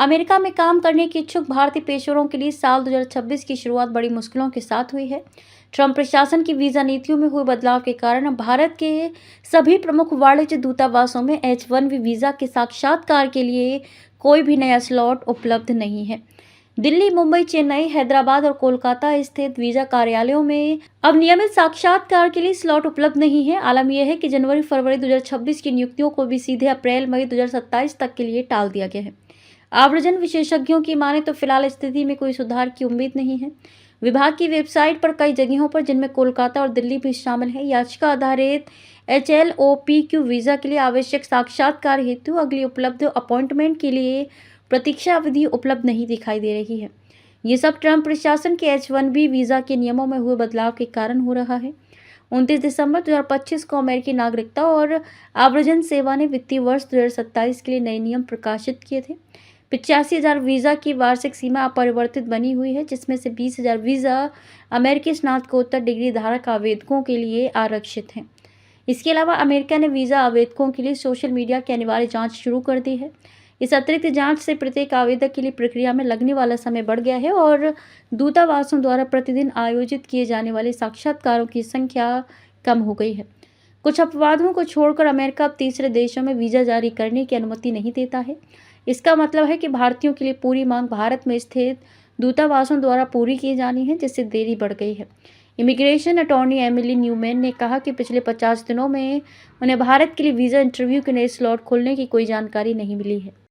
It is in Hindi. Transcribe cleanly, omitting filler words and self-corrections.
अमेरिका में काम करने के इच्छुक भारतीय पेशेवरों के लिए साल 2026 की शुरुआत बड़ी मुश्किलों के साथ हुई है। ट्रंप प्रशासन की वीजा नीतियों में हुए बदलाव के कारण अब भारत के सभी प्रमुख वाणिज्य दूतावासों में H-1B वीजा के साक्षात्कार के लिए कोई भी नया स्लॉट उपलब्ध नहीं है। दिल्ली, मुंबई, चेन्नई, हैदराबाद और कोलकाता स्थित वीजा कार्यालयों में अब नियमित साक्षात्कार के लिए स्लॉट उपलब्ध नहीं है। आलम यह है कि जनवरी-फरवरी 2026 की नियुक्तियों को भी सीधे अप्रैल-मई 2027 तक के लिए टाल दिया गया है। आव्रजन विशेषज्ञों की माने तो फिलहाल स्थिति में कोई सुधार की उम्मीद नहीं है। विभाग की वेबसाइट पर कई जगहों पर, जिनमें कोलकाता और दिल्ली भी शामिल है, याचिका आधारित HLOPQ वीजा के लिए आवश्यक साक्षात्कार हेतु अगली उपलब्ध अपॉइंटमेंट के लिए प्रतीक्षा अवधि उपलब्ध नहीं दिखाई दे रही है। ये सब ट्रंप प्रशासन के H-1B वीजा के नियमों में हुए बदलाव के कारण हो रहा है। 29 दिसंबर 2025 को अमेरिकी नागरिकता और आव्रजन सेवा ने वित्तीय वर्ष 2027 के लिए नए नियम प्रकाशित किए थे। 85,000 वीजा की वार्षिक सीमा अपरिवर्तित बनी हुई है, जिसमें से 20,000 वीजा अमेरिकी स्नातकोत्तर डिग्री धारक आवेदकों के लिए आरक्षित हैं। इसके अलावा अमेरिका ने वीजा आवेदकों के लिए सोशल मीडिया की अनिवार्य जांच शुरू कर दी है। इस अतिरिक्त जांच से प्रत्येक आवेदक के लिए प्रक्रिया में लगने वाला समय बढ़ गया है और दूतावासों द्वारा प्रतिदिन आयोजित किए जाने वाले साक्षात्कारों की संख्या कम हो गई है। कुछ अपवादों को छोड़कर अमेरिका अब तीसरे देशों में वीजा जारी करने की अनुमति नहीं देता है। इसका मतलब है कि भारतीयों के लिए पूरी मांग भारत में स्थित दूतावासों द्वारा पूरी की जानी है, जिससे देरी बढ़ गई है। इमिग्रेशन अटॉर्नी एमिली न्यूमैन ने कहा कि पिछले 50 दिनों में उन्हें भारत के लिए वीज़ा इंटरव्यू के नए स्लॉट खुलने की कोई जानकारी नहीं मिली है।